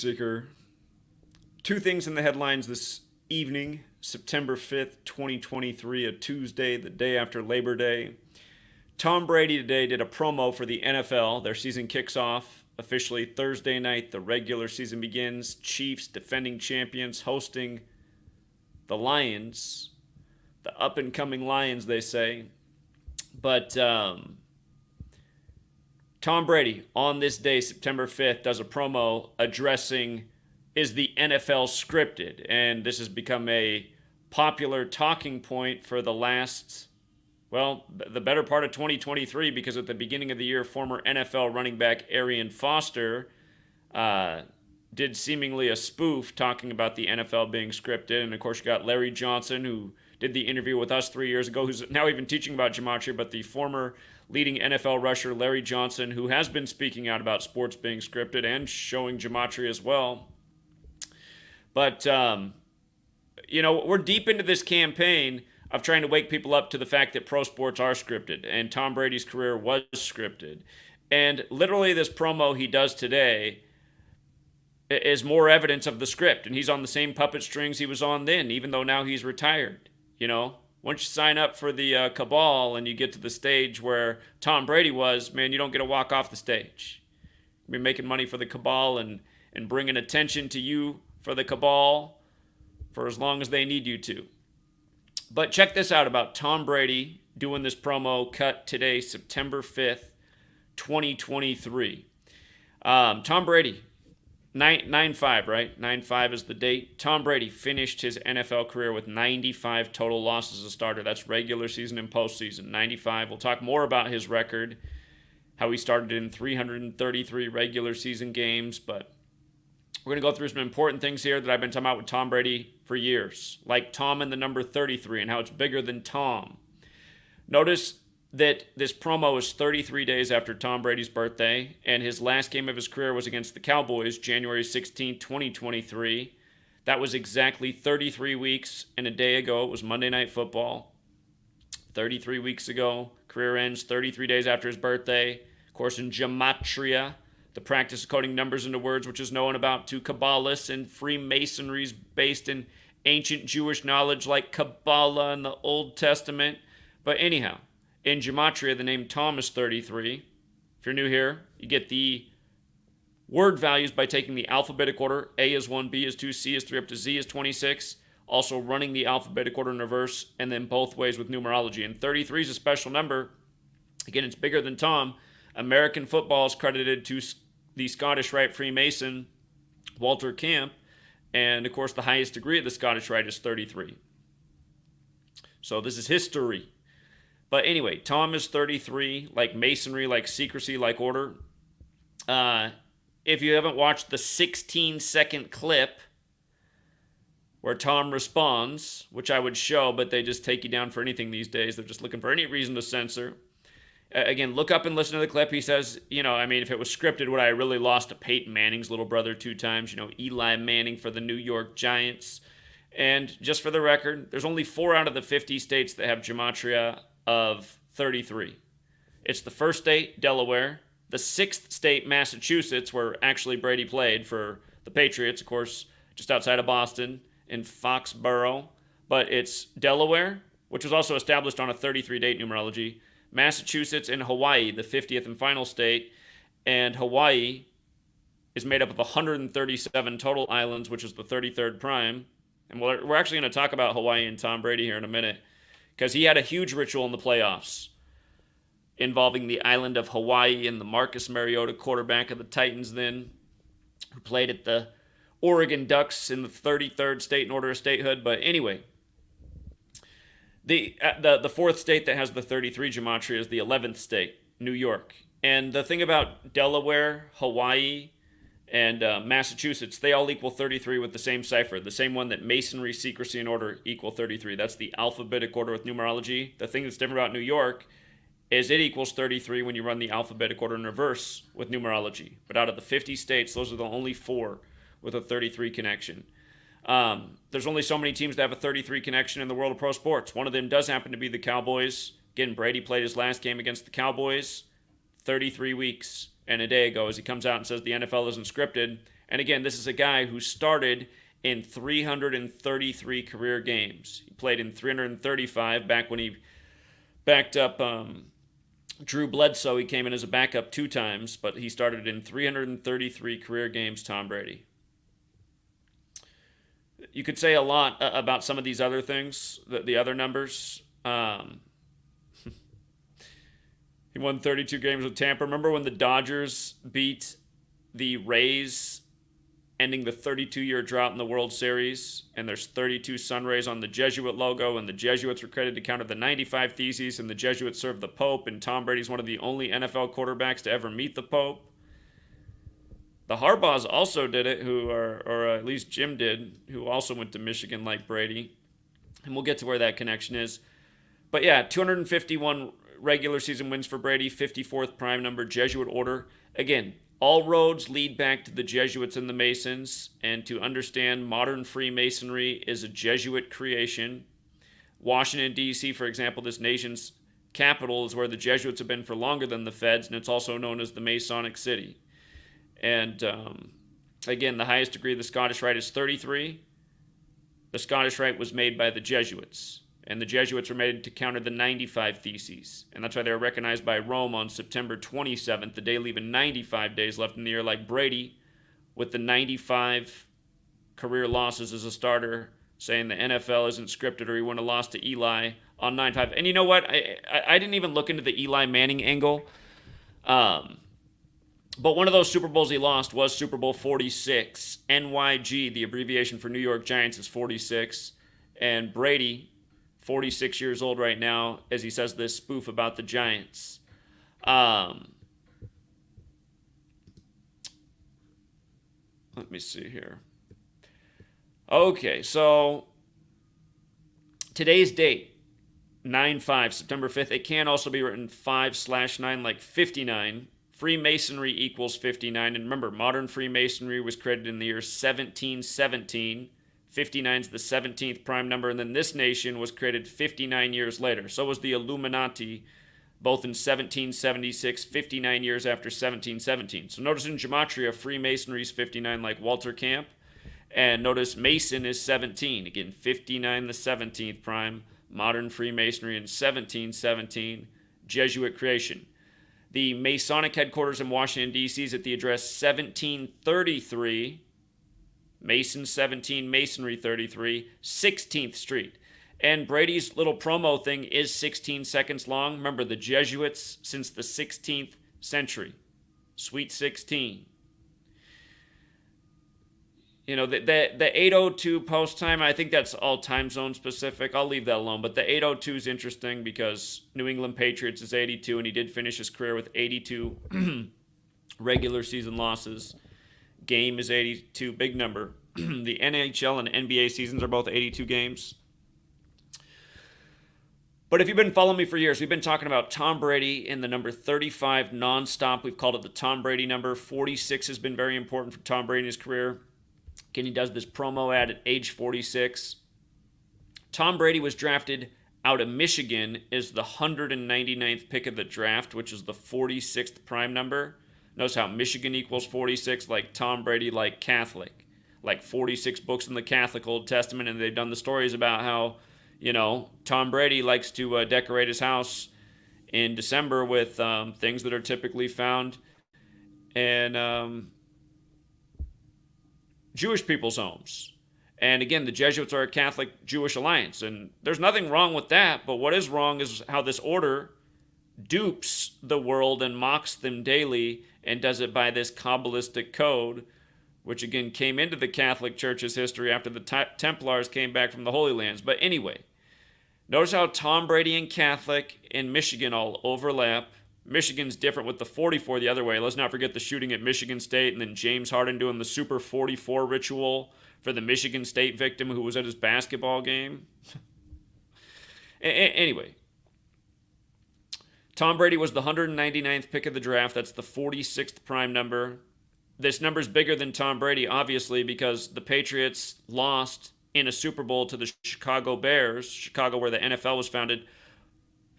Seeker. Two things in the headlines this evening, September 5th, 2023, a Tuesday, the day after Labor Day. Tom Brady today did a promo for the NFL. Their season kicks off officially Thursday night. The regular season begins. Chiefs, defending champions, hosting the Lions. The up-and-coming Lions, they say. But Tom Brady, on this day, September 5th, does a promo addressing, is the NFL scripted? And this has become a popular talking point for the last, well, the better part of 2023, because at the beginning of the year, former NFL running back Arian Foster did seemingly a spoof talking about the NFL being scripted. And of course, you got Larry Johnson, who did the interview with us 3 years ago, who's now even teaching about Gematria, but the former leading NFL rusher Larry Johnson, who has been speaking out about sports being scripted and showing Gematria as well. But, we're deep into this campaign of trying to wake people up to the fact that pro sports are scripted, and Tom Brady's career was scripted. And literally this promo he does today is more evidence of the script, and he's on the same puppet strings he was on then, even though now he's retired. Once you sign up for the cabal and you get to the stage where Tom Brady was, man, you don't get to walk off the stage. You'll be making money for the cabal and bringing attention to you for the cabal for as long as they need you to. But check this out about Tom Brady doing this promo cut today, September 5th, 2023. Tom Brady, 9-5, right? 9-5 is the date. Tom Brady finished his NFL career with 95 total losses as a starter. That's regular season and postseason, 95. We'll talk more about his record, how he started in 333 regular season games, but we're going to go through some important things here that I've been talking about with Tom Brady for years, like Tom and the number 33 and how it's bigger than Tom. Notice that this promo is 33 days after Tom Brady's birthday, and his last game of his career was against the Cowboys, January 16, 2023. That was exactly 33 weeks and a day ago. It was Monday Night Football. 33 weeks ago, career ends 33 days after his birthday. Of course, in Gematria, the practice of coding numbers into words, which is known about to Kabbalists and Freemasonries based in ancient Jewish knowledge like Kabbalah and the Old Testament. But anyhow, in Gematria, the name Tom is 33. If you're new here, you get the word values by taking the alphabetic order. A is 1, B is 2, C is 3, up to Z is 26. Also running the alphabetic order in reverse, and then both ways with numerology. And 33 is a special number. Again, it's bigger than Tom. American football is credited to the Scottish Rite Freemason, Walter Camp. And, of course, the highest degree of the Scottish Rite is 33. So this is history. But anyway, Tom is 33, like masonry, like secrecy, like order. If you haven't watched the 16-second clip where Tom responds, which I would show, but they just take you down for anything these days. They're just looking for any reason to censor. Again, look up and listen to the clip. He says, if it was scripted, would I really lost to Peyton Manning's little brother 2 times? Eli Manning for the New York Giants. And just for the record, there's only 4 out of the 50 states that have Gematria of 33. It's the first state, Delaware, the 6th state, Massachusetts, where actually Brady played for the Patriots, of course, just outside of Boston in Foxborough. But it's Delaware, which was also established on a 33-date numerology, Massachusetts, and Hawaii, the 50th and final state. And Hawaii is made up of 137 total islands, which is the 33rd prime. And we're actually going to talk about Hawaii and Tom Brady here in a minute, because he had a huge ritual in the playoffs involving the island of Hawaii and the Marcus Mariota, quarterback of the Titans then, who played at the Oregon Ducks in the 33rd state in order of statehood. But anyway, the 4th state that has the 33 Gematria is the 11th state, New York. And the thing about Delaware, Hawaii, and Massachusetts, they all equal 33 with the same cipher, the same one that masonry, secrecy, and order equal 33. That's the alphabetic order with numerology. The thing that's different about New York is it equals 33 when you run the alphabetic order in reverse with numerology. But out of the 50 states, those are the only 4 with a 33 connection. There's only so many teams that have a 33 connection in the world of pro sports. One of them does happen to be the Cowboys. Again, Brady played his last game against the Cowboys 33 weeks and a day ago as he comes out and says the NFL isn't scripted. And again, this is a guy who started in 333 career games. He played in 335 back when he backed up Drew Bledsoe. He came in as a backup 2 times, but he started in 333 career games, Tom Brady. You could say a lot about some of these other things, the other numbers. He won 32 games with Tampa. Remember when the Dodgers beat the Rays, ending the 32-year drought in the World Series, and there's 32 sun rays on the Jesuit logo, and the Jesuits were credited to counter the 95 Theses, and the Jesuits served the Pope, and Tom Brady's one of the only NFL quarterbacks to ever meet the Pope. The Harbaughs also did it, or at least Jim did, who also went to Michigan like Brady, and we'll get to where that connection is. But yeah, 251 regular season wins for Brady, 54th prime number, Jesuit order. Again, all roads lead back to the Jesuits and the Masons, and to understand modern Freemasonry is a Jesuit creation. Washington, D.C., for example, this nation's capital, is where the Jesuits have been for longer than the Feds, and it's also known as the Masonic City. And again, the highest degree of the Scottish Rite is 33. The Scottish Rite was made by the Jesuits, and the Jesuits were made to counter the 95 Theses. And that's why they were recognized by Rome on September 27th, the day leaving 95 days left in the year, like Brady, with the 95 career losses as a starter, saying the NFL isn't scripted, or he wouldn't have lost to Eli on 9-5. And you know what? I didn't even look into the Eli Manning angle. But one of those Super Bowls he lost was Super Bowl 46. NYG, the abbreviation for New York Giants, is 46. And Brady, 46 years old right now, as he says this spoof about the Giants. Let me see here. Okay, so today's date, 9/5, September 5th. It can also be written 5/9, like 59. Freemasonry equals 59. And remember, modern Freemasonry was created in the year 1717. 59 is the 17th prime number, and then this nation was created 59 years later. So was the Illuminati, both in 1776, 59 years after 1717. So notice in Gematria, Freemasonry is 59, like Walter Camp. And notice Mason is 17. Again, 59, the 17th prime. Modern Freemasonry in 1717. Jesuit creation. The Masonic headquarters in Washington, D.C. is at the address 1733, Mason 17, Masonry 33, 16th Street. And Brady's little promo thing is 16 seconds long. Remember, the Jesuits since the 16th century. Sweet 16. You know, the 8:02 post time, I think that's all time zone specific. I'll leave that alone. But the 8:02 is interesting because New England Patriots is 82, and he did finish his career with 82 regular season losses. Game is 82, big number. The NHL and NBA seasons are both 82 games. But if you've been following me for years, we've been talking about Tom Brady in the number 35 nonstop. We've called it the Tom Brady number. 46 has been very important for Tom Brady in his career. Again, he does this promo ad at age 46. Tom Brady was drafted out of Michigan as the 199th pick of the draft, which is the 46th prime number. Notice how Michigan equals 46, like Tom Brady, like Catholic. Like 46 books in the Catholic Old Testament, and they've done the stories about how, you know, Tom Brady likes to decorate his house in December with things that are typically found in Jewish people's homes. And again, the Jesuits are a Catholic-Jewish alliance, and there's nothing wrong with that, but what is wrong is how this order dupes the world and mocks them daily and does it by this Kabbalistic code, which again came into the Catholic Church's history after the Templars came back from the Holy Lands. But anyway, notice how Tom Brady and Catholic and Michigan all overlap. Michigan's different with the 44 the other way. Let's not forget the shooting at Michigan State and then James Harden doing the Super 44 ritual for the Michigan State victim who was at his basketball game. Anyway, Tom Brady was the 199th pick of the draft. That's the 46th prime number. This number's bigger than Tom Brady, obviously, because the Patriots lost in a Super Bowl to the Chicago Bears, Chicago where the NFL was founded,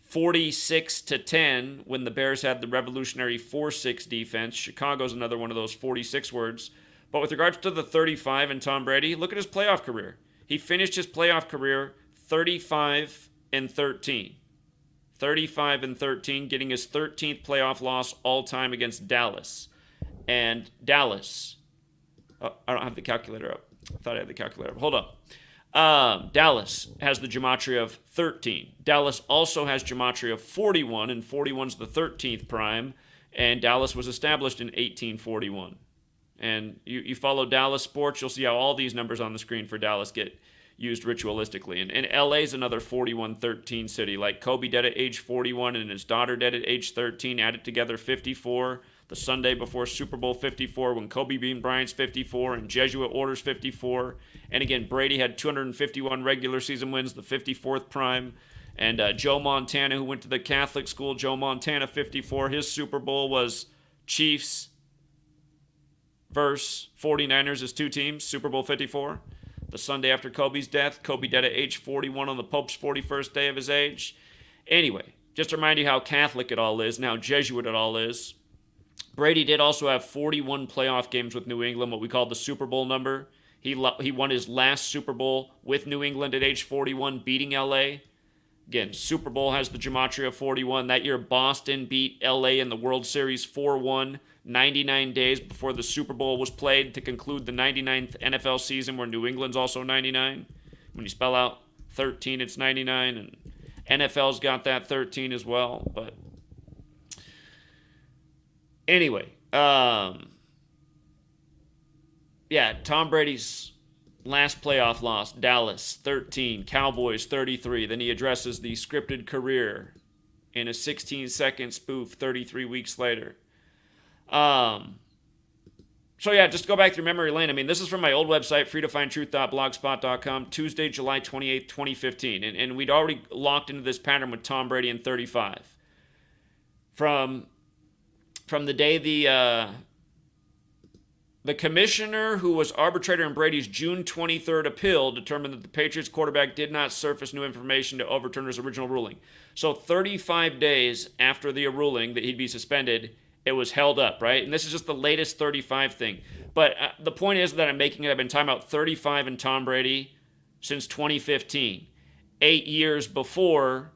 46-10 when the Bears had the revolutionary 4-6 defense. Chicago's another one of those 46 words. But with regards to the 35 and Tom Brady, look at his playoff career. He finished his playoff career 35 and 13. 35 and 13, getting his 13th playoff loss all time against Dallas. And Dallas, I don't have the calculator up. I thought I had the calculator up. Hold up. Dallas has the gematria of 13. Dallas also has gematria of 41, and 41's the 13th prime. And Dallas was established in 1841. And you follow Dallas sports, you'll see how all these numbers on the screen for Dallas get used ritualistically. And LA's another 41-13 city. Like Kobe dead at age 41 and his daughter dead at age 13, added together 54. The Sunday before Super Bowl 54 when Kobe beat Bryant's 54 and Jesuit orders 54. And again, Brady had 251 regular season wins, the 54th prime. And Joe Montana, who went to the Catholic school, Joe Montana 54, his Super Bowl was Chiefs versus 49ers as two teams, Super Bowl 54. The Sunday after Kobe's death, Kobe dead at age 41 on the Pope's 41st day of his age. Anyway, just to remind you how Catholic it all is and how Jesuit it all is. Brady did also have 41 playoff games with New England, what we call the Super Bowl number. He won his last Super Bowl with New England at age 41, beating LA. Again, Super Bowl has the gematria of 41. That year, Boston beat LA in the World Series 4-1, 99 days before the Super Bowl was played to conclude the 99th NFL season, where New England's also 99. When you spell out 13, it's 99, and NFL's got that 13 as well. But anyway, Tom Brady's last playoff loss, Dallas, 13, Cowboys, 33. Then he addresses the scripted career in a 16-second spoof 33 weeks later. So yeah, just go back through memory lane. I mean, this is from my old website, freetofindtruth.blogspot.com, Tuesday, July 28th, 2015. And we'd already locked into this pattern with Tom Brady in 35. From the day the commissioner who was arbitrator in Brady's June 23rd appeal determined that the Patriots quarterback did not surface new information to overturn his original ruling. So 35 days after the ruling that he'd be suspended, it was held up, right? And this is just the latest 35 thing. But the point is that I'm making it, I've been talking about 35 and Tom Brady since 2015. 8 years before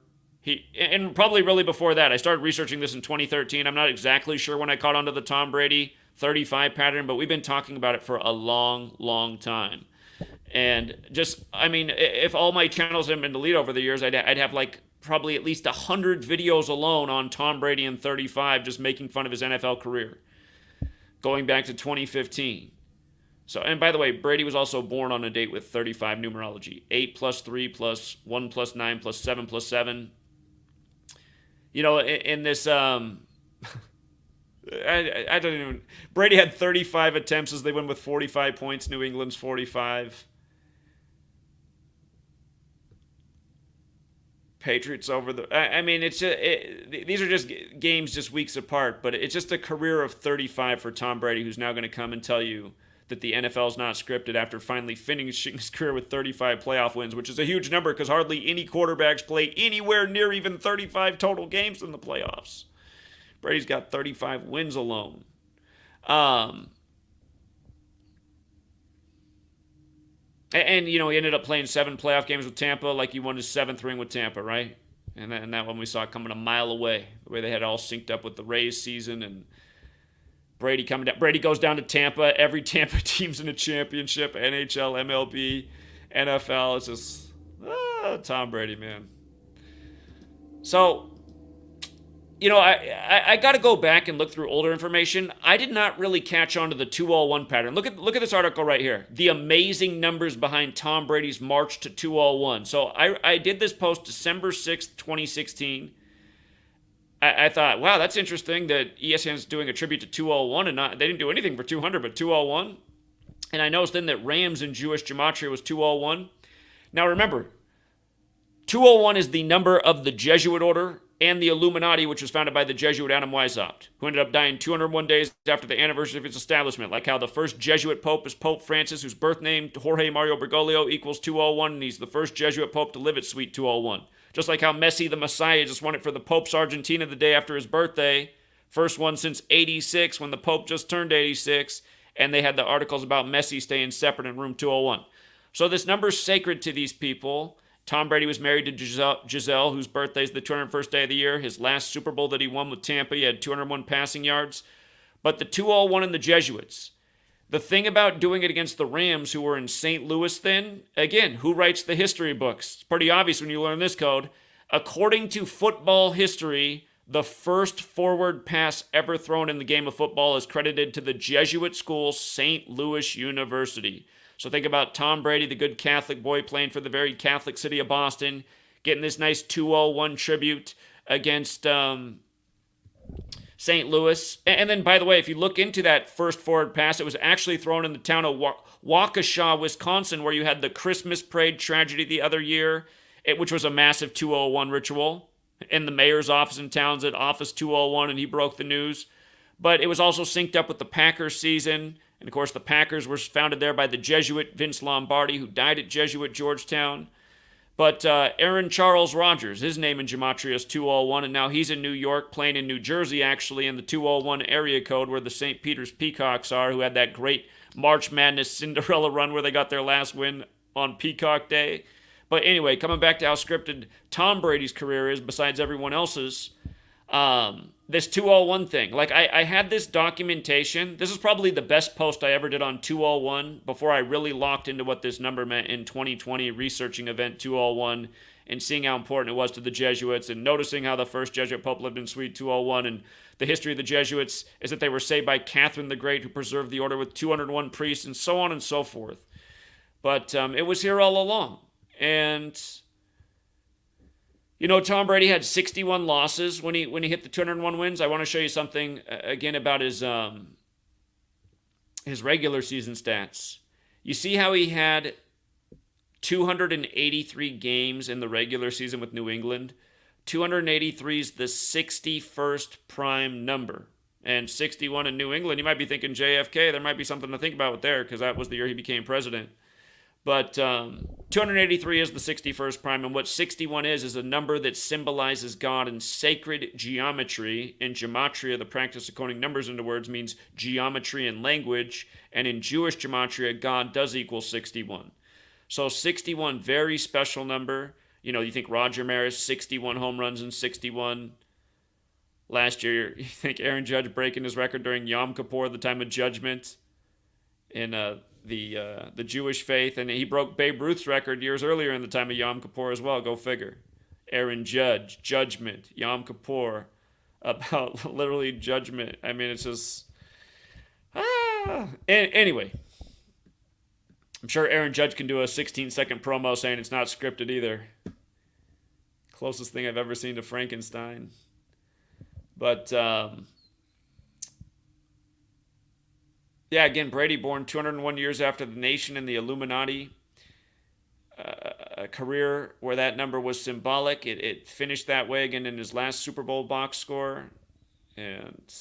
and probably really before that. I started researching this in 2013. I'm not exactly sure when I caught on to the Tom Brady 35 pattern, but we've been talking about it for a long, long time. And just, I mean, if all my channels had been deleted over the years, I'd have like probably at least 100 videos alone on Tom Brady and 35, just making fun of his NFL career, going back to 2015. So, and by the way, Brady was also born on a date with 35 numerology. 8 plus 3 plus 1 plus 9 plus 7 plus 7. You know, in this, I don't even, Brady had 35 attempts as they win with 45 points. New England's 45. Patriots over the, I mean, it's just, these are just games just weeks apart, but it's just a career of 35 for Tom Brady, who's now going to come and tell you that the NFL's not scripted after finally finishing his career with 35 playoff wins, which is a huge number because hardly any quarterbacks play anywhere near even 35 total games in the playoffs. Brady's got 35 wins alone. And, you know, he ended up playing 7 playoff games with Tampa, like he won his 7th ring with Tampa, right? And that one we saw coming a mile away, the way they had it all synced up with the Rays season, and Brady coming down. Brady goes down to Tampa. Every Tampa team's in a championship, NHL, MLB, NFL. It's just, Tom Brady, man. So, you know, I got to go back and look through older information. I did not really catch on to the 201 pattern. Look at this article right here. The amazing numbers behind Tom Brady's march to 201. So I did this post December 6th, 2016. I thought, wow, that's interesting that ESPN's doing a tribute to 201 and they didn't do anything for 200, but 201. And I noticed then that Rams in Jewish Gematria was 201. Now remember, 201 is the number of the Jesuit order and the Illuminati, which was founded by the Jesuit Adam Weishaupt, who ended up dying 201 days after the anniversary of its establishment, like how the first Jesuit pope is Pope Francis, whose birth name, Jorge Mario Bergoglio, equals 201, and he's the first Jesuit pope to live at Suite 201. Just like how Messi the Messiah just won it for the Pope's Argentina the day after his birthday, first one since 86 when the Pope just turned 86, and they had the articles about Messi staying separate in room 201. So this number is sacred to these people. Tom Brady was married to Giselle, whose birthday is the 201st day of the year. His last Super Bowl that he won with Tampa, he had 201 passing yards. But the 201 and the Jesuits, the thing about doing it against the Rams, who were in St. Louis then, again, who writes the history books? It's pretty obvious when you learn this code. According to football history, the first forward pass ever thrown in the game of football is credited to the Jesuit school, St. Louis University. So think about Tom Brady, the good Catholic boy playing for the very Catholic city of Boston, getting this nice 201 tribute against St. Louis. And then, by the way, if you look into that first forward pass, it was actually thrown in the town of Waukesha, Wisconsin, where you had the Christmas parade tragedy the other year, which was a massive 201 ritual in the mayor's office in Townsend, Office 201, and he broke the news. But it was also synced up with the Packers season. And, of course, the Packers were founded there by the Jesuit Vince Lombardi, who died at Jesuit Georgetown. But Aaron Charles Rodgers, his name in Gematria is 201, and now he's in New York, playing in New Jersey, actually, in the 201 area code where the St. Peter's Peacocks are, who had that great March Madness Cinderella run where they got their last win on Peacock Day. But anyway, coming back to how scripted Tom Brady's career is, besides everyone else's, this 201 thing. Like, I had this documentation. This is probably the best post I ever did on 201 before I really locked into what this number meant in 2020, researching event 201 and seeing how important it was to the Jesuits and noticing how the first Jesuit Pope lived in Suite 201. And the history of the Jesuits is that they were saved by Catherine the Great, who preserved the order with 201 priests, and so on and so forth. But it was here all along. And you know, Tom Brady had 61 losses when he hit the 201 wins. I want to show you something again about his regular season stats. You see how he had 283 games in the regular season with New England. 283 is the 61st prime number. And 61 in New England, you might be thinking JFK. There might be something to think about there because that was the year he became president. But 283 is the 61st prime, and what 61 is a number that symbolizes God in sacred geometry. In Gematria, the practice of coding numbers into words means geometry and language, and in Jewish Gematria, God does equal 61. So 61, very special number. You know, you think Roger Maris, 61 home runs in 61. Last year, you think Aaron Judge breaking his record during Yom Kippur, the time of judgment, in the Jewish faith, and he broke Babe Ruth's record years earlier in the time of Yom Kippur as well. Go figure. Aaron Judge, judgment, Yom Kippur, about literally judgment. I mean, it's just anyway. I'm sure Aaron Judge can do a 16-second promo saying it's not scripted either. Closest thing I've ever seen to Frankenstein. But yeah, again, Brady born 201 years after the nation and the Illuminati. A career where that number was symbolic. It finished that way again in his last Super Bowl box score. And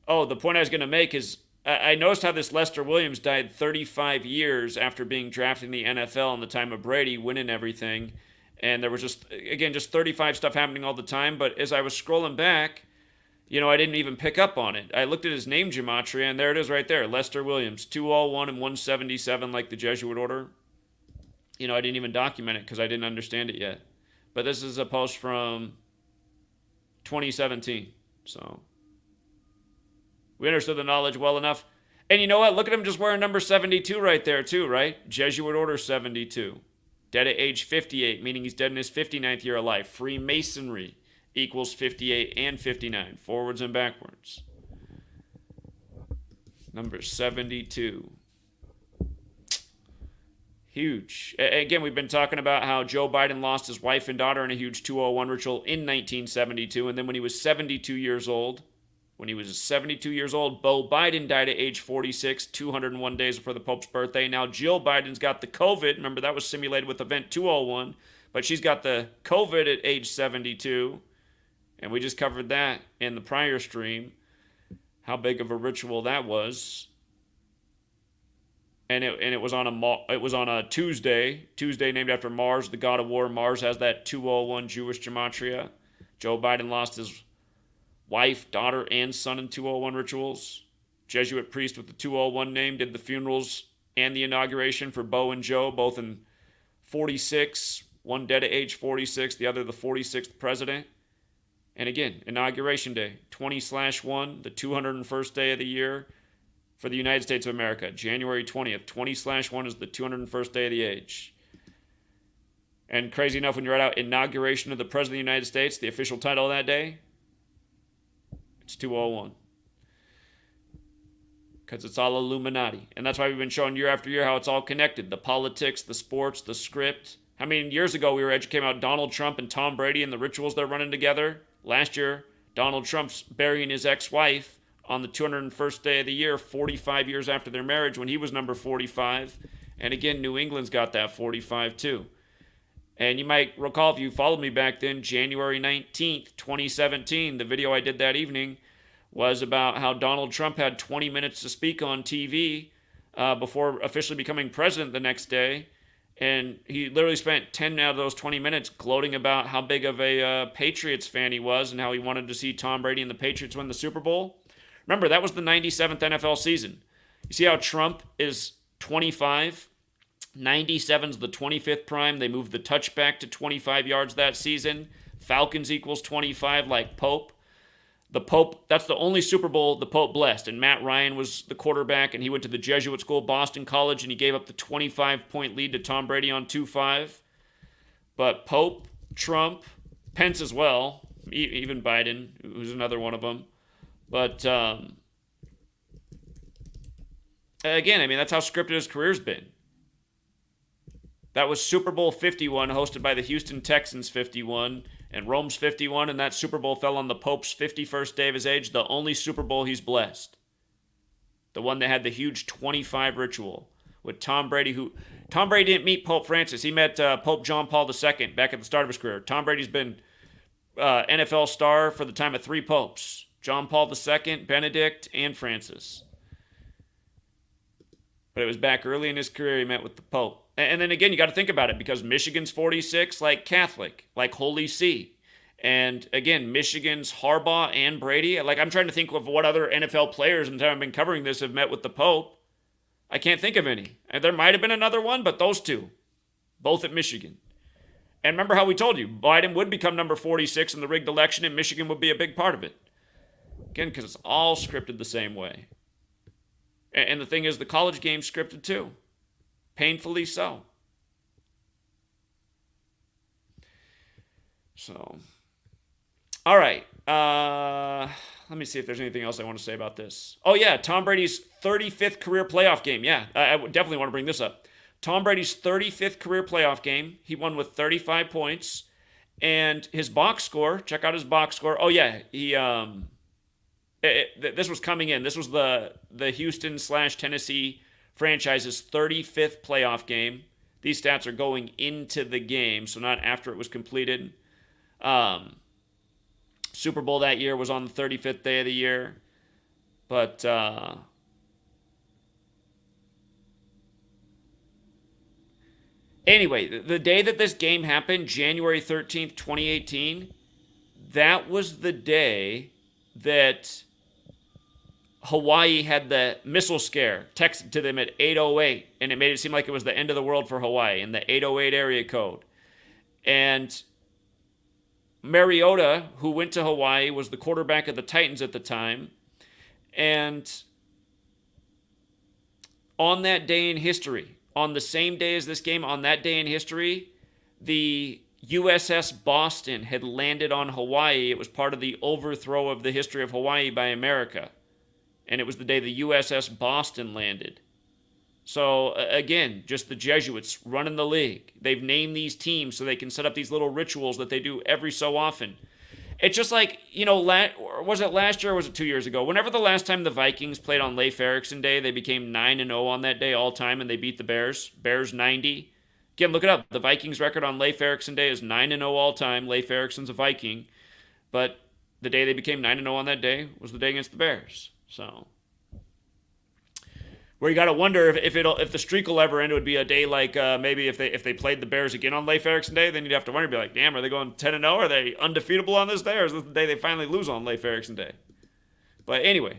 the point I was going to make is I noticed how this Lester Williams died 35 years after being drafted in the NFL in the time of Brady, winning everything. And there was just 35 stuff happening all the time. But as I was scrolling back, you know, I didn't even pick up on it. I looked at his name, Gematria, and there it is right there. Lester Williams, 201 and 177 like the Jesuit order. You know, I didn't even document it because I didn't understand it yet. But this is a post from 2017. So we understood the knowledge well enough. And you know what? Look at him just wearing number 72 right there too, right? Jesuit order 72. Dead at age 58, meaning he's dead in his 59th year of life. Freemasonry equals 58 and 59, forwards and backwards. Number 72. Huge. Again, we've been talking about how Joe Biden lost his wife and daughter in a huge 201 ritual in 1972, and then when he was 72 years old, Bo Biden died at age 46, 201 days before the Pope's birthday. Now Jill Biden's got the COVID. Remember, that was simulated with Event 201, but she's got the COVID at age 72. And we just covered that in the prior stream, how big of a ritual that was. And it was on a Tuesday named after Mars, the god of war. Mars has that 201 Jewish gematria. Joe Biden lost his wife, daughter, and son in 201 rituals. Jesuit priest with the 201 name, did the funerals and the inauguration for Bo and Joe, both in 46, one dead at age 46, the other the 46th president. And again, Inauguration Day, 20/1, the 201st day of the year for the United States of America. January 20th, 20/1 is the 201st day of the age. And crazy enough, when you write out Inauguration of the President of the United States, the official title of that day, it's 201. Because it's all Illuminati. And that's why we've been showing year after year how it's all connected. The politics, the sports, the script. How many years ago we were educating about Donald Trump and Tom Brady and the rituals they're running together? Last year, Donald Trump's burying his ex-wife on the 201st day of the year, 45 years after their marriage when he was number 45. And again, New England's got that 45 too. And you might recall, if you followed me back then, January 19th, 2017, the video I did that evening was about how Donald Trump had 20 minutes to speak on TV before officially becoming president the next day. And he literally spent 10 out of those 20 minutes gloating about how big of a Patriots fan he was and how he wanted to see Tom Brady and the Patriots win the Super Bowl. Remember, that was the 97th NFL season. You see how Trump is 25? 97's the 25th prime. They moved the touchback to 25 yards that season. Falcons equals 25 like Pope. The Pope, that's the only Super Bowl the Pope blessed. And Matt Ryan was the quarterback, and he went to the Jesuit school, Boston College, and he gave up the 25-point lead to Tom Brady on 2-5. But Pope, Trump, Pence as well, even Biden, who's another one of them. But again, I mean, that's how scripted his career's been. That was Super Bowl 51, hosted by the Houston Texans 51, and Rome's 51, and that Super Bowl fell on the Pope's 51st day of his age, the only Super Bowl he's blessed. The one that had the huge 25 ritual with Tom Brady, Tom Brady didn't meet Pope Francis. He met Pope John Paul II back at the start of his career. Tom Brady's been NFL star for the time of 3 popes, John Paul II, Benedict, and Francis. But it was back early in his career he met with the Pope. And then again, you got to think about it, because Michigan's 46, like Catholic, like Holy See. And again, Michigan's Harbaugh and Brady. Like, I'm trying to think of what other NFL players in the time I've been covering this have met with the Pope. I can't think of any. And there might have been another one, but those two, both at Michigan. And remember how we told you, Biden would become number 46 in the rigged election, and Michigan would be a big part of it. Again, because it's all scripted the same way. And the thing is, the college game's scripted too. Painfully so. So, all right. Let me see if there's anything else I want to say about this. Oh, yeah, Tom Brady's 35th career playoff game. Yeah, I definitely want to bring this up. Tom Brady's 35th career playoff game. He won with 35 points. And his box score, check out his box score. Oh, yeah, this was coming in. This was the Houston/Tennessee franchise's 35th playoff game. These stats are going into the game, so not after it was completed. Super Bowl that year was on the 35th day of the year. But anyway, the day that this game happened, January 13th, 2018, that was the day that Hawaii had the missile scare texted to them at 8:08, and it made it seem like it was the end of the world for Hawaii in the 808 area code. And Mariota, who went to Hawaii, was the quarterback of the Titans at the time. And on that day in history, on the same day as this game, on that day in history, the USS Boston had landed on Hawaii. It was part of the overthrow of the history of Hawaii by America. And it was the day the USS Boston landed. So, again, just the Jesuits running the league. They've named these teams so they can set up these little rituals that they do every so often. It's just like, was it last year or was it 2 years ago? Whenever the last time the Vikings played on Leif Erikson Day, they became 9-0 on that day all time, and they beat the Bears. Bears 90. Again, look it up. The Vikings record on Leif Erikson Day is 9-0 all time. Leif Erikson's a Viking. But the day they became 9-0 on that day was the day against the Bears. So, where you got to wonder if the streak will ever end, it would be a day like maybe if they played the Bears again on Leif Erikson Day, then you'd have to wonder, be like, damn, are they going 10-0? Are they undefeatable on this day, or is this the day they finally lose on Leif Erikson Day? But anyway,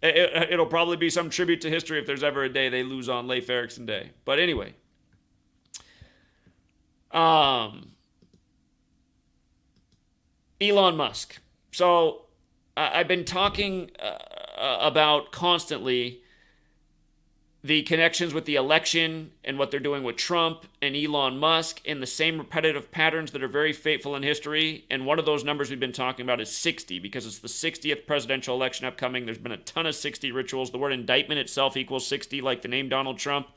It'll probably be some tribute to history if there's ever a day they lose on Leif Erikson Day. But anyway, Elon Musk. So I've been talking about constantly the connections with the election and what they're doing with Trump and Elon Musk in the same repetitive patterns that are very fateful in history. And one of those numbers we've been talking about is 60 because it's the 60th presidential election upcoming. There's been a ton of 60 rituals. The word indictment itself equals 60, like the name Donald Trump.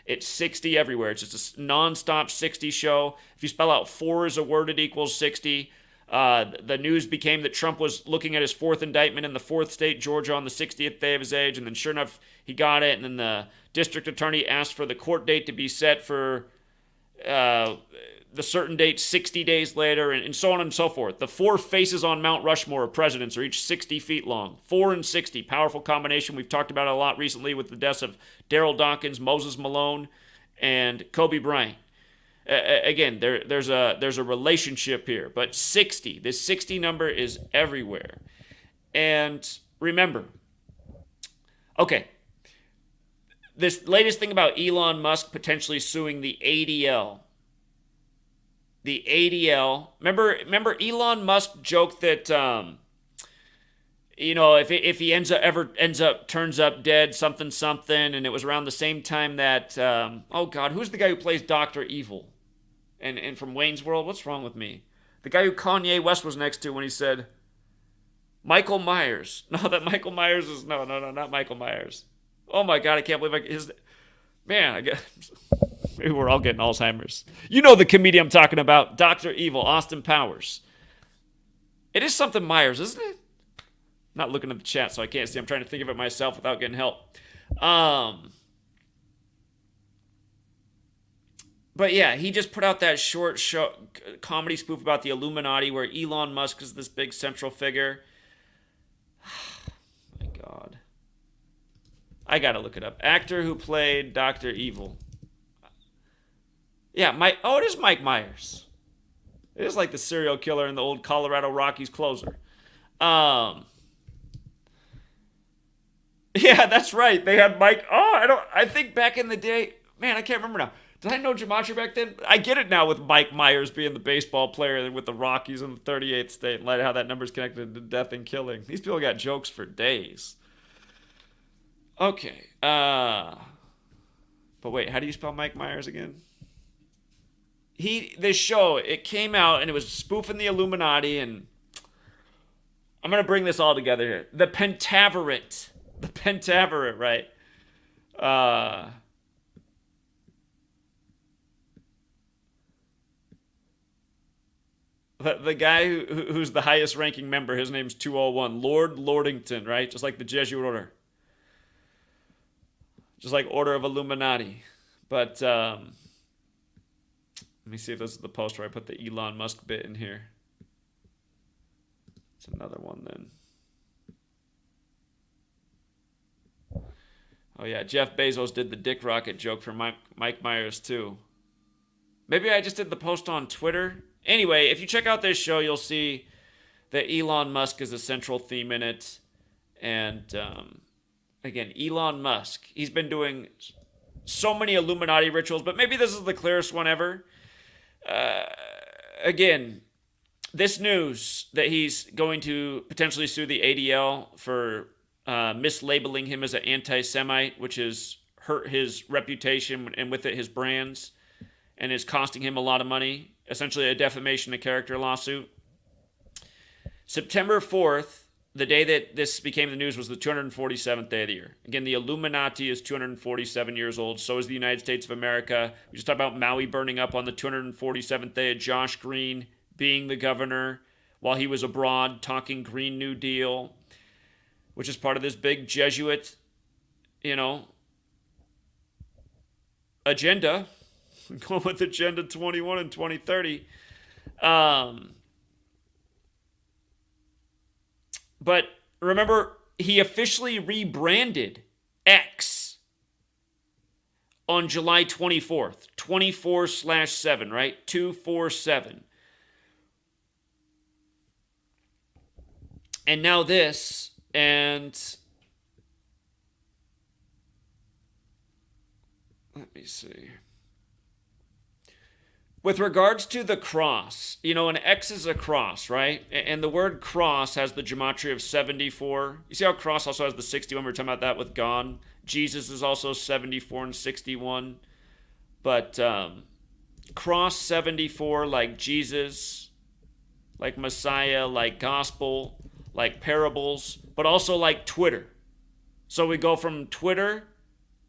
It's 60 everywhere. It's just a nonstop 60 show. If you spell out 4 as a word, it equals 60. The news became that Trump was looking at his 4th indictment in the 4th state, Georgia, on the 60th day of his age, and then sure enough, he got it, and then the district attorney asked for the court date to be set for the certain date 60 days later, and so on and so forth. The 4 faces on Mount Rushmore of presidents are each 60 feet long. 4 and 60, powerful combination. We've talked about it a lot recently with the deaths of Daryl Dawkins, Moses Malone, and Kobe Bryant. Again, there's a relationship here, but 60, this 60 number is everywhere. And remember, okay, this latest thing about Elon Musk potentially suing the ADL. The ADL. Remember Elon Musk joked that if he turns up dead, something, and it was around the same time that oh God, who's the guy who plays Dr. Evil? And from Wayne's World, what's wrong with me? The guy who Kanye West was next to when he said Michael Myers. No, that Michael Myers is no, not Michael Myers. Oh my God, I can't believe maybe we're all getting Alzheimer's. You know the comedian I'm talking about, Dr. Evil, Austin Powers. It is something Myers, isn't it? I'm not looking at the chat, so I can't see. I'm trying to think of it myself without getting help. But yeah, he just put out that short show comedy spoof about the Illuminati where Elon Musk is this big central figure. My God. I gotta look it up. Actor who played Dr. Evil. Yeah, it is Mike Myers. It is like the serial killer in the old Colorado Rockies closer. Yeah, that's right. They had Mike. I think back in the day, man, I can't remember now. Did I know Gematria back then? I get it now with Mike Myers being the baseball player with the Rockies in the 38th state and how that number's connected to death and killing. These people got jokes for days. Okay. But wait, how do you spell Mike Myers again? This show, it came out and it was spoofing the Illuminati, and I'm going to bring this all together here. The Pentaverate. The Pentaverate, right? The guy who's the highest ranking member, his name's 201, Lord Lordington, right? Just like the Jesuit order. Just like Order of Illuminati. But let me see if this is the post where I put the Elon Musk bit in here. It's another one then. Oh yeah, Jeff Bezos did the dick rocket joke for Mike Myers too. Maybe I just did the post on Twitter. Anyway, if you check out this show, you'll see that Elon Musk is a central theme in it. And again, Elon Musk, he's been doing so many Illuminati rituals, but maybe this is the clearest one ever. Again, this news that he's going to potentially sue the ADL for mislabeling him as an anti-Semite, which has hurt his reputation and with it his brands, and is costing him a lot of money. Essentially a defamation of character lawsuit. September 4th, the day that this became the news, was the 247th day of the year. Again, the Illuminati is 247 years old. So is the United States of America. We just talked about Maui burning up on the 247th day of Josh Green being the governor while he was abroad talking Green New Deal, which is part of this big Jesuit, agenda. Going with Agenda 21 and 2030. But remember, he officially rebranded X on July 24th. 24/7, right? 247. And now this, and Let me see. With regards to the cross, an X is a cross, right? And the word cross has the gematria of 74. You see how cross also has the 61? We were talking about that with God. Jesus is also 74 and 61. But cross 74, like Jesus, like Messiah, like gospel, like parables, but also like Twitter. So we go from Twitter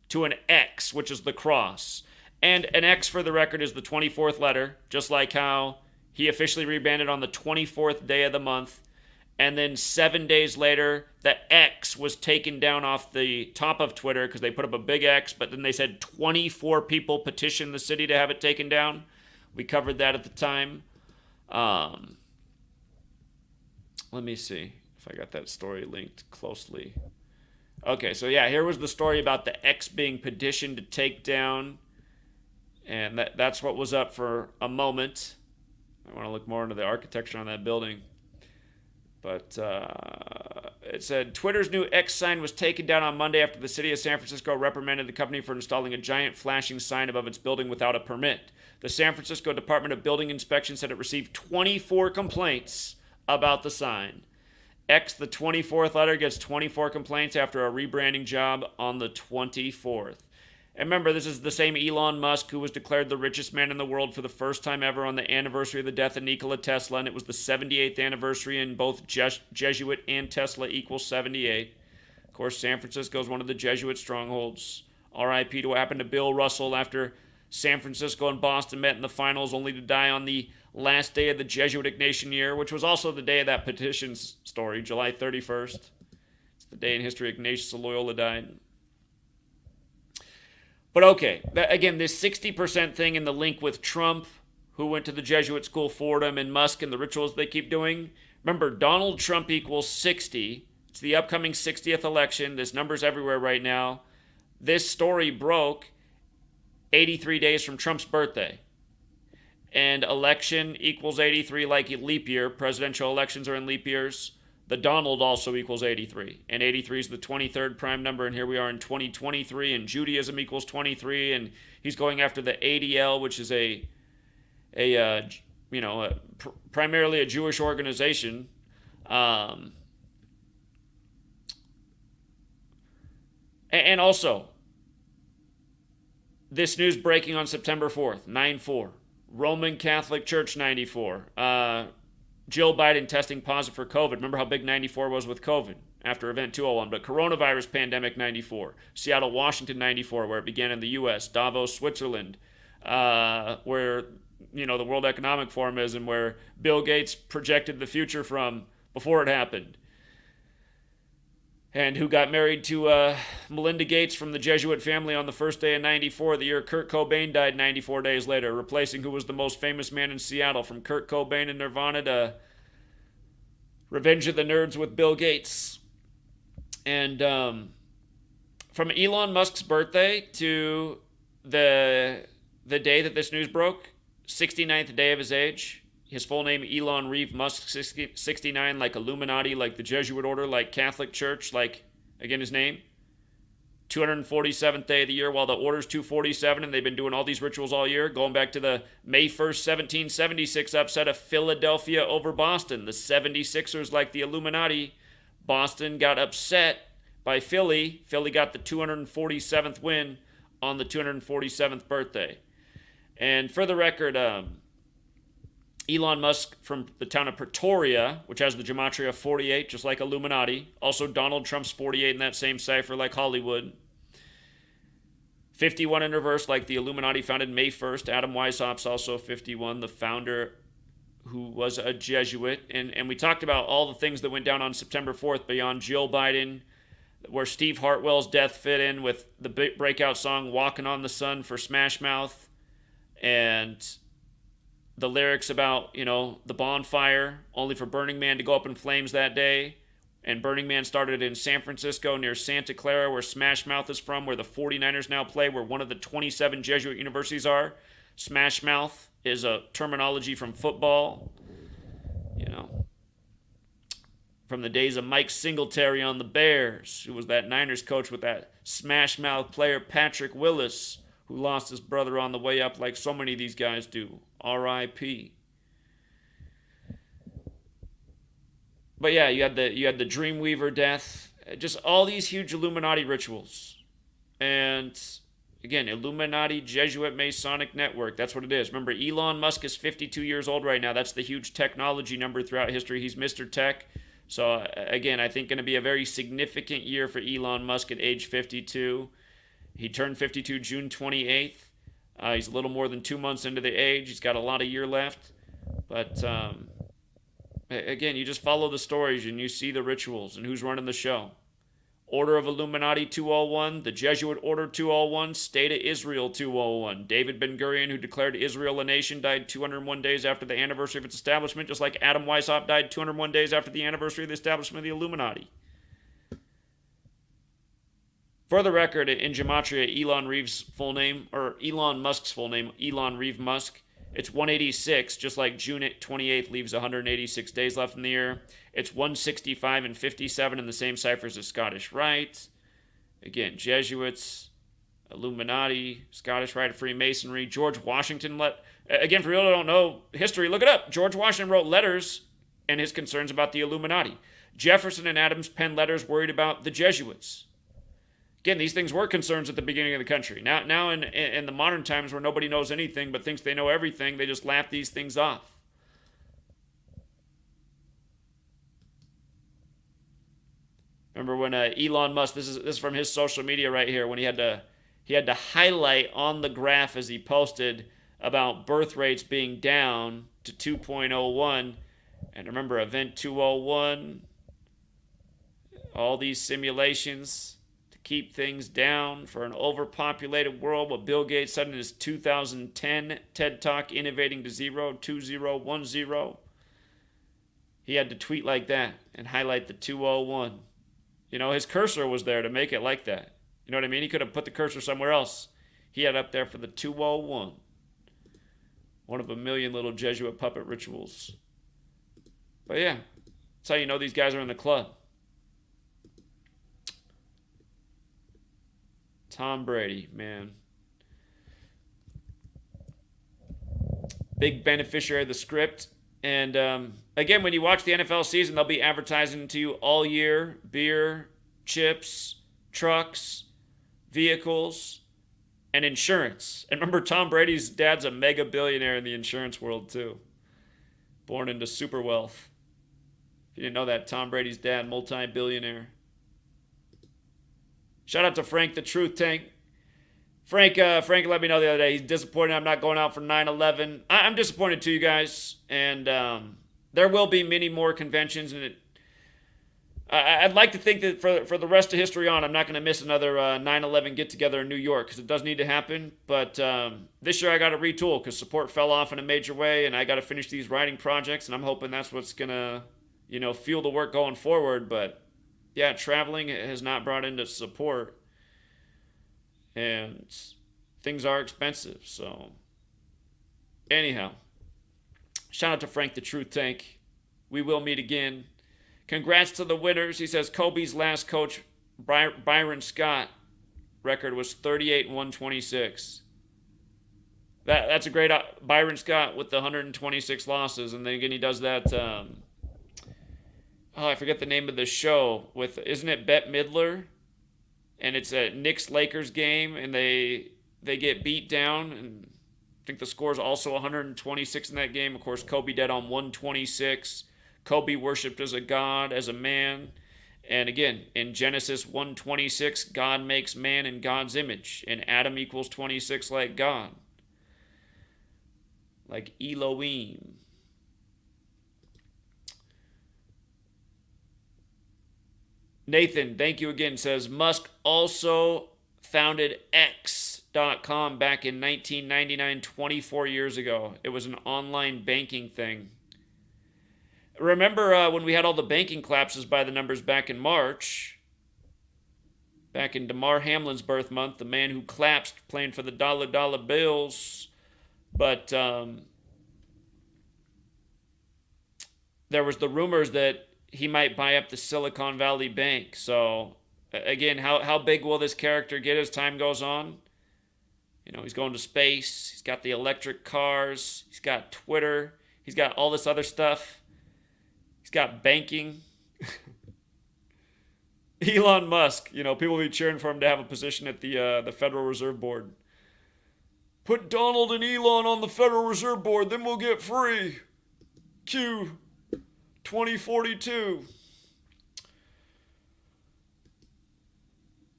to an X, which is the cross. And an X, for the record, is the 24th letter, just like how he officially rebranded on the 24th day of the month. And then 7 days later, the X was taken down off the top of Twitter because they put up a big X, but then they said 24 people petitioned the city to have it taken down. We covered that at the time. Let me see if I got that story linked closely. Okay, so yeah, here was the story about the X being petitioned to take down. And that's what was up for a moment. I want to look more into the architecture on that building. But it said, Twitter's new X sign was taken down on Monday after the city of San Francisco reprimanded the company for installing a giant flashing sign above its building without a permit. The San Francisco Department of Building Inspection said it received 24 complaints about the sign. X, the 24th letter, gets 24 complaints after a rebranding job on the 24th. And remember, this is the same Elon Musk who was declared the richest man in the world for the first time ever on the anniversary of the death of Nikola Tesla, and it was the 78th anniversary, and both Jesuit and Tesla equals 78. Of course, San Francisco is one of the Jesuit strongholds. R.I.P. to what happened to Bill Russell after San Francisco and Boston met in the finals, only to die on the last day of the Jesuit Ignatian year, which was also the day of that petition story, July 31st. It's the day in history Ignatius of Loyola died. But okay, again, this 60% thing in the link with Trump, who went to the Jesuit school for him, and Musk and the rituals they keep doing. Remember, Donald Trump equals 60. It's the upcoming 60th election. This number's everywhere right now. This story broke 83 days from Trump's birthday. And election equals 83 like a leap year. Presidential elections are in leap years. The Donald also equals 83, and 83 is the 23rd prime number, and here we are in 2023, and Judaism equals 23, and he's going after the ADL, which is primarily a Jewish organization. And also, this news breaking on September 4th, 9/4, Roman Catholic Church 94. Jill Biden testing positive for COVID. Remember how big 94 was with COVID after Event 201. But coronavirus pandemic 94. Seattle, Washington 94, where it began in the U.S. Davos, Switzerland, where the World Economic Forum is, and where Bill Gates projected the future from before it happened. And who got married to Melinda Gates from the Jesuit family on the first day of 94, the year Kurt Cobain died 94 days later, replacing who was the most famous man in Seattle, from Kurt Cobain and Nirvana to Revenge of the Nerds with Bill Gates. And from Elon Musk's birthday to the day that this news broke, 69th day of his age. His full name, Elon Reeve Musk, 69, like Illuminati, like the Jesuit order, like Catholic Church, like, again, his name. 247th day of the year, while the order's 247, and they've been doing all these rituals all year, going back to the May 1st, 1776 upset of Philadelphia over Boston. The 76ers, like the Illuminati, Boston got upset by Philly. Philly got the 247th win on the 247th birthday. And for the record, Elon Musk from the town of Pretoria, which has the Gematria of 48, just like Illuminati. Also, Donald Trump's 48 in that same cipher, like Hollywood. 51 in reverse, like the Illuminati, founded May 1st. Adam Weishaupt's also 51, the founder who was a Jesuit. And we talked about all the things that went down on September 4th beyond Jill Biden, where Steve Hartwell's death fit in with the breakout song Walking on the Sun for Smash Mouth. And the lyrics about, the bonfire, only for Burning Man to go up in flames that day. And Burning Man started in San Francisco near Santa Clara, where Smash Mouth is from, where the 49ers now play, where one of the 27 Jesuit universities are. Smash Mouth is a terminology from football, from the days of Mike Singletary on the Bears, who was that Niners coach with that Smash Mouth player Patrick Willis, who lost his brother on the way up, like so many of these guys do. R.I.P. But yeah, you had the Dreamweaver death, just all these huge Illuminati rituals, and again, Illuminati, Jesuit, Masonic network. That's what it is. Remember, Elon Musk is 52 years old right now. That's the huge technology number throughout history. He's Mr. Tech. So again, I think going to be a very significant year for Elon Musk at age 52. He turned 52 June 28th. He's a little more than 2 months into the age. He's got a lot of year left. But again, you just follow the stories and you see the rituals and who's running the show. Order of Illuminati 201, the Jesuit Order 201, State of Israel 201. David Ben-Gurion, who declared Israel a nation, died 201 days after the anniversary of its establishment, just like Adam Weishaupt died 201 days after the anniversary of the establishment of the Illuminati. For the record, in Gematria, Elon Musk's full name, Elon Reeve Musk, it's 186, just like June 28th leaves 186 days left in the year. It's 165 and 57 in the same ciphers as Scottish Rite. Again, Jesuits, Illuminati, Scottish Rite, Freemasonry. George Washington, again, for people who don't know history, look it up. George Washington wrote letters and his concerns about the Illuminati. Jefferson and Adams penned letters worried about the Jesuits. Again, these things were concerns at the beginning of the country. Now in the modern times where nobody knows anything but thinks they know everything, they just laugh these things off. Remember when Elon Musk, this is from his social media right here, when he had to highlight on the graph as he posted about birth rates being down to 2.01. And remember, Event 201, all these simulations keep things down for an overpopulated world. What Bill Gates said in his 2010 TED Talk, Innovating to Zero, 2010. He had to tweet like that and highlight the 201. You know, his cursor was there to make it like that. You know what I mean? He could have put the cursor somewhere else. He had up there for the 201. One of a million little Jesuit puppet rituals. But yeah, that's how you know these guys are in the club. Tom Brady, man. Big beneficiary of the script. And again, when you watch the NFL season, they'll be advertising to you all year. Beer, chips, trucks, vehicles, and insurance. And remember, Tom Brady's dad's a mega billionaire in the insurance world too. Born into super wealth. If you didn't know that, Tom Brady's dad, multi-billionaire. Shout out to Frank the Truth Tank. Frank let me know the other day. He's disappointed I'm not going out for 9/11. I'm disappointed too, you guys. And there will be many more conventions. And I'd like to think that for the rest of history on, I'm not going to miss another 9/11 get-together in New York, because it does need to happen. But this year I got to retool because support fell off in a major way, and I got to finish these writing projects, and I'm hoping that's what's going to, fuel the work going forward. But yeah, traveling has not brought into support, and things are expensive. So anyhow, shout out to Frank the Truth Tank. We will meet again. Congrats to the winners. He says Kobe's last coach, Byron Scott, record was 38-126. That's a great Byron Scott with the 126 losses, and then again he does that. I forget the name of the show with, isn't it Bette Midler? And it's a Knicks-Lakers game, and they get beat down, and I think the score is also 126 in that game. Of course, Kobe dead on 126. Kobe worshipped as a god, as a man. And again, in Genesis 1:26, God makes man in God's image, and Adam equals 26 like God. Like Elohim. Nathan, thank you again, says Musk also founded X.com back in 1999, 24 years ago. It was an online banking thing. Remember when we had all the banking collapses by the numbers back in March? Back in Damar Hamlin's birth month, the man who collapsed playing for the dollar bills. But there was the rumors that he might buy up the Silicon Valley Bank. So, again, how big will this character get as time goes on? He's going to space. He's got the electric cars. He's got Twitter. He's got all this other stuff. He's got banking. Elon Musk, people will be cheering for him to have a position at the Federal Reserve Board. Put Donald and Elon on the Federal Reserve Board, then we'll get free. Q 2042.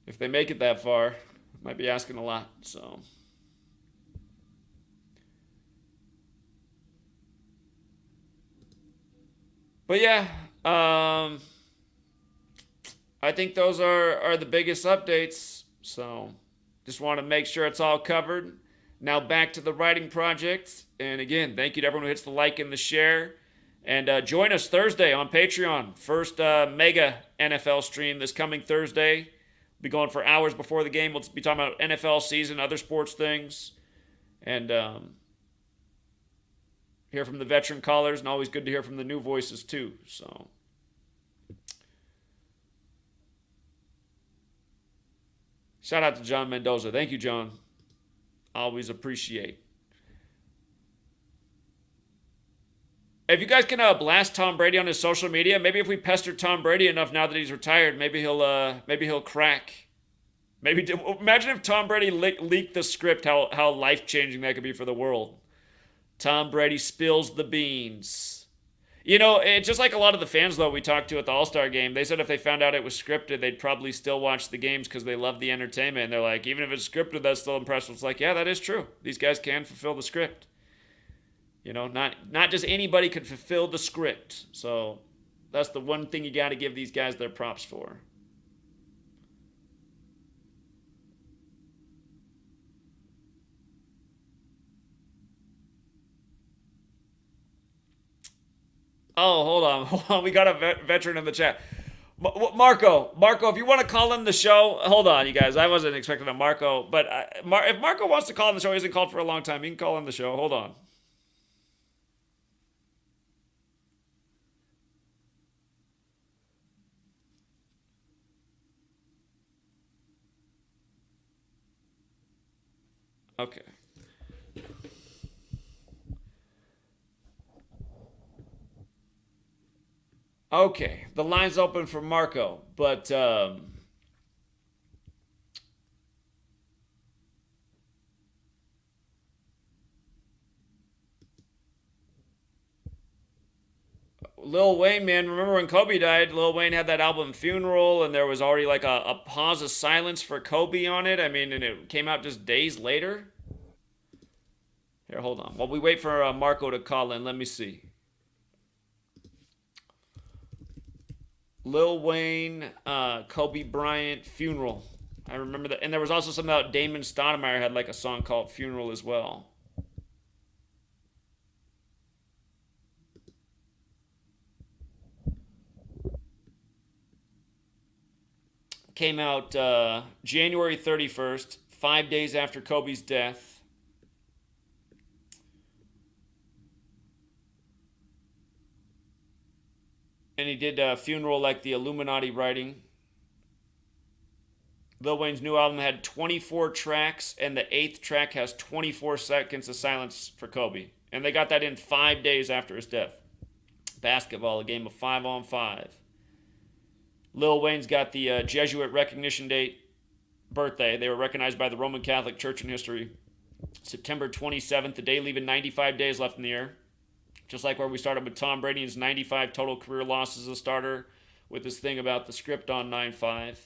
If they make it that far, might be asking a lot, so. But yeah, I think those are the biggest updates. So just want to make sure it's all covered. Now back to the writing project. And again, thank you to everyone who hits the like and the share. And join us Thursday on Patreon. First mega NFL stream this coming Thursday. We'll be going for hours before the game. We'll be talking about NFL season, other sports things. And hear from the veteran callers, and always good to hear from the new voices too. So, shout out to John Mendoza. Thank you, John. Always appreciate. If you guys can blast Tom Brady on his social media, maybe if we pester Tom Brady enough now that he's retired, maybe he'll crack. Imagine if Tom Brady leaked the script, how life-changing that could be for the world. Tom Brady spills the beans. It's just like a lot of the fans, though, we talked to at the All-Star game. They said if they found out it was scripted, they'd probably still watch the games because they love the entertainment. And they're like, even if it's scripted, that's still impressive. It's like, yeah, that is true. These guys can fulfill the script. Not just anybody could fulfill the script. So that's the one thing you got to give these guys their props for. Oh, hold on. We got a veteran in the chat. Marco, if you want to call in the show, hold on, you guys. I wasn't expecting a Marco, but if Marco wants to call in the show, he hasn't called for a long time. He can call in the show. Hold on. Okay. Okay, the line's open for Marco, but Lil Wayne, man, remember when Kobe died? Lil Wayne had that album Funeral, and there was already like a pause of silence for Kobe on it. I mean, and it came out just days later. Here, hold on. While we wait for Marco to call in, let me see. Lil Wayne, Kobe Bryant, Funeral. I remember that. And there was also something about Damon Stoudemire had like a song called Funeral as well. Came out January 31st, 5 days after Kobe's death. And he did Funeral like the Illuminati writing. Lil Wayne's new album had 24 tracks, and the 8th track has 24 seconds of silence for Kobe. And they got that in 5 days after his death. Basketball, a game of 5-on-5. Lil Wayne's got the Jesuit recognition date, birthday. They were recognized by the Roman Catholic Church in history. September 27th, the day leaving 95 days left in the year. Just like where we started with Tom Brady and his 95 total career losses as a starter with this thing about the script on 9-5.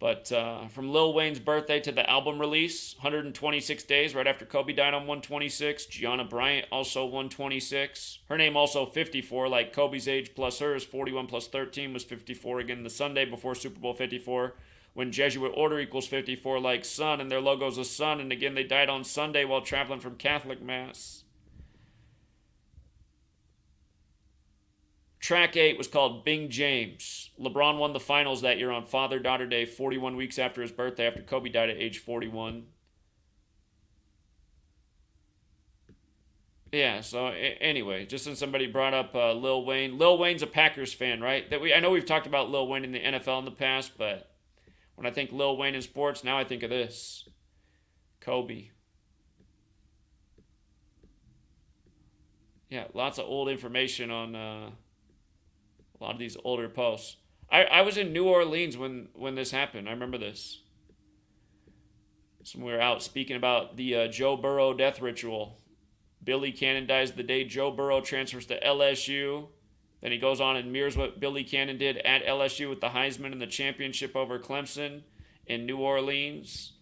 But from Lil Wayne's birthday to the album release, 126 days right after Kobe died on 126. Gianna Bryant also 126. Her name also 54, like Kobe's age plus hers. 41 plus 13 was 54. Again, the Sunday before Super Bowl 54. When Jesuit order equals 54, like sun, and their logo's a sun. And again, they died on Sunday while traveling from Catholic Mass. Track 8 was called Bing James. LeBron won the finals that year on Father-Daughter Day, 41 weeks after his birthday, after Kobe died at age 41. Yeah, so anyway, just since somebody brought up Lil Wayne. Lil Wayne's a Packers fan, right? I know we've talked about Lil Wayne in the NFL in the past, but when I think Lil Wayne in sports, now I think of this. Kobe. Yeah, lots of old information on a lot of these older posts. I was in New Orleans when this happened. I remember this. So we were out speaking about the Joe Burrow death ritual. Billy Cannon dies the day Joe Burrow transfers to LSU. Then he goes on and mirrors what Billy Cannon did at LSU with the Heisman and the championship over Clemson in New Orleans.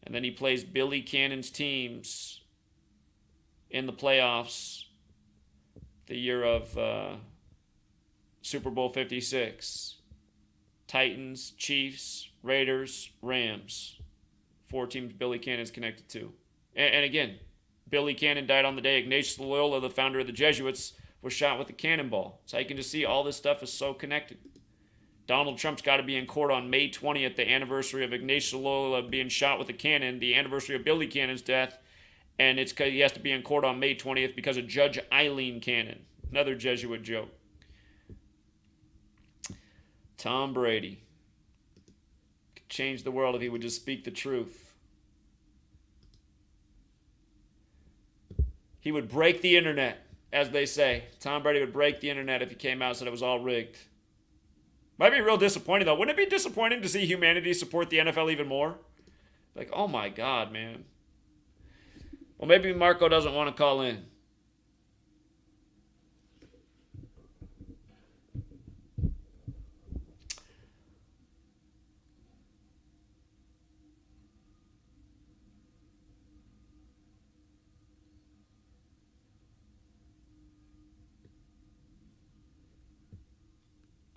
And then he plays Billy Cannon's teams in the playoffs the year of Super Bowl 56. Titans, Chiefs, Raiders, Rams. 4 teams Billy Cannon's connected to. And again, Billy Cannon died on the day Ignatius Loyola, the founder of the Jesuits, was shot with a cannonball. So you can just see all this stuff is so connected. Donald Trump's got to be in court on May 20th, the anniversary of Ignatius Loyola being shot with a cannon, the anniversary of Billy Cannon's death, and it's because he has to be in court on May 20th because of Judge Eileen Cannon. Another Jesuit joke. Tom Brady could change the world if he would just speak the truth. He would break the internet, as they say. Tom Brady would break the internet if he came out and said it was all rigged. Might be real disappointing, though. Wouldn't it be disappointing to see humanity support the NFL even more? Like, oh my God, man. Well, maybe Marco doesn't want to call in.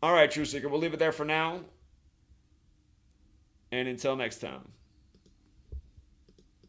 All right, True Seeker, we'll leave it there for now. And until next time.